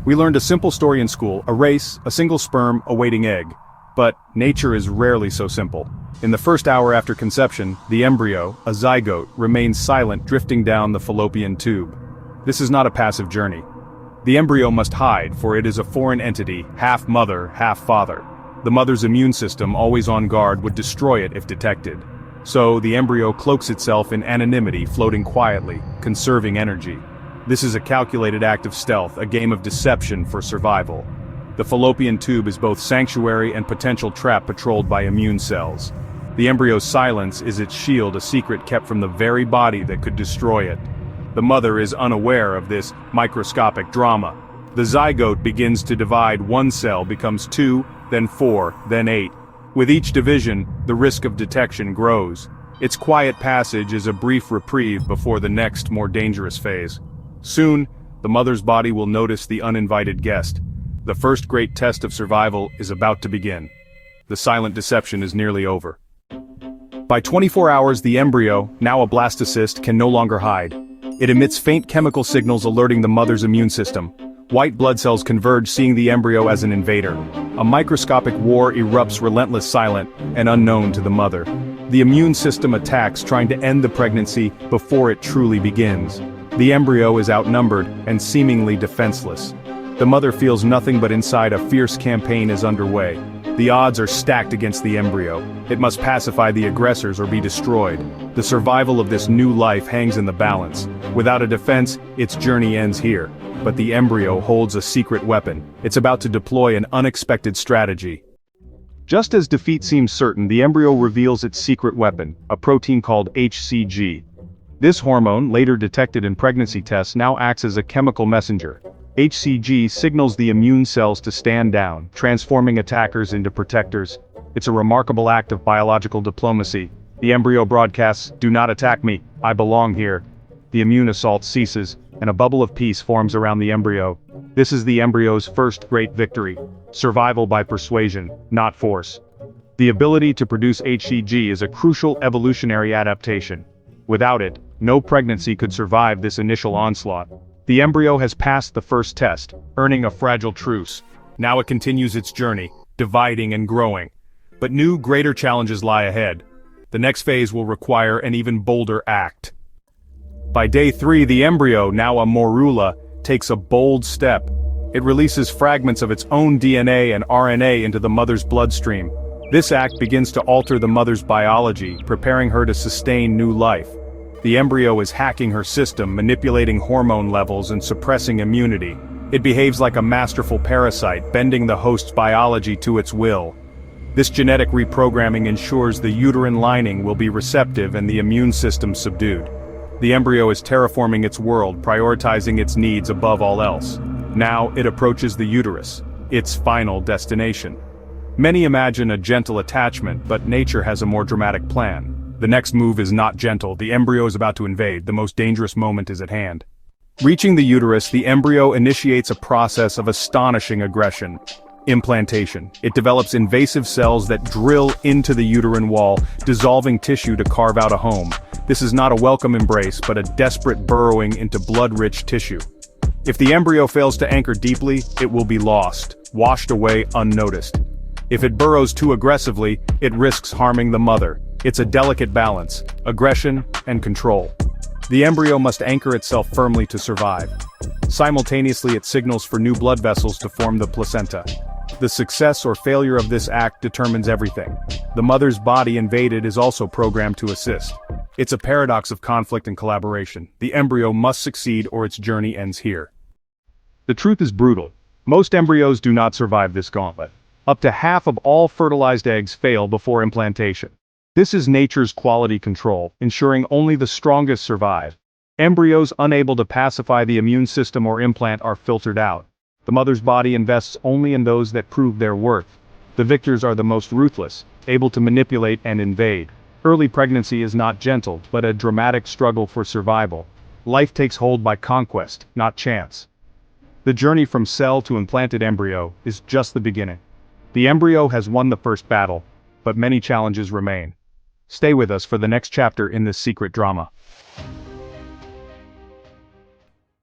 We learned a simple story in school, a race, a single sperm, awaiting egg. But nature is rarely so simple. In the first hour after conception, the embryo, a zygote, remains silent, drifting down the fallopian tube. This is not a passive journey. The embryo must hide, for it is a foreign entity, half mother, half father. The mother's immune system, always on guard, would destroy it if detected. So, the embryo cloaks itself in anonymity, floating quietly, conserving energy. This is a calculated act of stealth, a game of deception for survival. The fallopian tube is both sanctuary and potential trap patrolled by immune cells. The embryo's silence is its shield, a secret kept from the very body that could destroy it. The mother is unaware of this microscopic drama. The zygote begins to divide. One cell becomes 2, then 4, then 8. With each division, the risk of detection grows. Its quiet passage is a brief reprieve before the next, more dangerous phase. Soon, the mother's body will notice the uninvited guest. The first great test of survival is about to begin. The silent deception is nearly over. By 24 hours, the embryo, now a blastocyst, can no longer hide. It emits faint chemical signals alerting the mother's immune system. White blood cells converge, seeing the embryo as an invader. A microscopic war erupts, relentless, silent, and unknown to the mother. The immune system attacks, trying to end the pregnancy before it truly begins. The embryo is outnumbered and seemingly defenseless. The mother feels nothing, but inside a fierce campaign is underway. The odds are stacked against the embryo. It must pacify the aggressors or be destroyed. The survival of this new life hangs in the balance. Without a defense, its journey ends here. But the embryo holds a secret weapon. It's about to deploy an unexpected strategy. Just as defeat seems certain, the embryo reveals its secret weapon, a protein called HCG. This hormone, later detected in pregnancy tests, now acts as a chemical messenger. HCG signals the immune cells to stand down, transforming attackers into protectors. It's a remarkable act of biological diplomacy. The embryo broadcasts, "Do not attack me, I belong here." The immune assault ceases, and a bubble of peace forms around the embryo. This is the embryo's first great victory. Survival by persuasion, not force. The ability to produce HCG is a crucial evolutionary adaptation. Without it, no pregnancy could survive this initial onslaught. The embryo has passed the first test, earning a fragile truce. Now it continues its journey, dividing and growing. But new, greater challenges lie ahead. The next phase will require an even bolder act. By day 3, the embryo, now a morula, takes a bold step. It releases fragments of its own DNA and RNA into the mother's bloodstream. This act begins to alter the mother's biology, preparing her to sustain new life. The embryo is hacking her system, manipulating hormone levels and suppressing immunity. It behaves like a masterful parasite, bending the host's biology to its will. This genetic reprogramming ensures the uterine lining will be receptive and the immune system subdued. The embryo is terraforming its world, prioritizing its needs above all else. Now it approaches the uterus, its final destination. Many imagine a gentle attachment, but nature has a more dramatic plan. The next move is not gentle. The embryo is about to invade. The most dangerous moment is at hand. Reaching the uterus, the embryo initiates a process of astonishing aggression. Implantation. It develops invasive cells that drill into the uterine wall, dissolving tissue to carve out a home. This is not a welcome embrace, but a desperate burrowing into blood-rich tissue. If the embryo fails to anchor deeply, it will be lost, washed away unnoticed. If it burrows too aggressively, it risks harming the mother. It's a delicate balance, aggression and control. The embryo must anchor itself firmly to survive. Simultaneously, it signals for new blood vessels to form the placenta. The success or failure of this act determines everything. The mother's body invaded is also programmed to assist. It's a paradox of conflict and collaboration. The embryo must succeed or its journey ends here. The truth is brutal. Most embryos do not survive this gauntlet. Up to half of all fertilized eggs fail before implantation. This is nature's quality control, ensuring only the strongest survive. Embryos unable to pacify the immune system or implant are filtered out. The mother's body invests only in those that prove their worth. The victors are the most ruthless, able to manipulate and invade. Early pregnancy is not gentle, but a dramatic struggle for survival. Life takes hold by conquest, not chance. The journey from cell to implanted embryo is just the beginning. The embryo has won the first battle, but many challenges remain. Stay with us for the next chapter in this secret drama.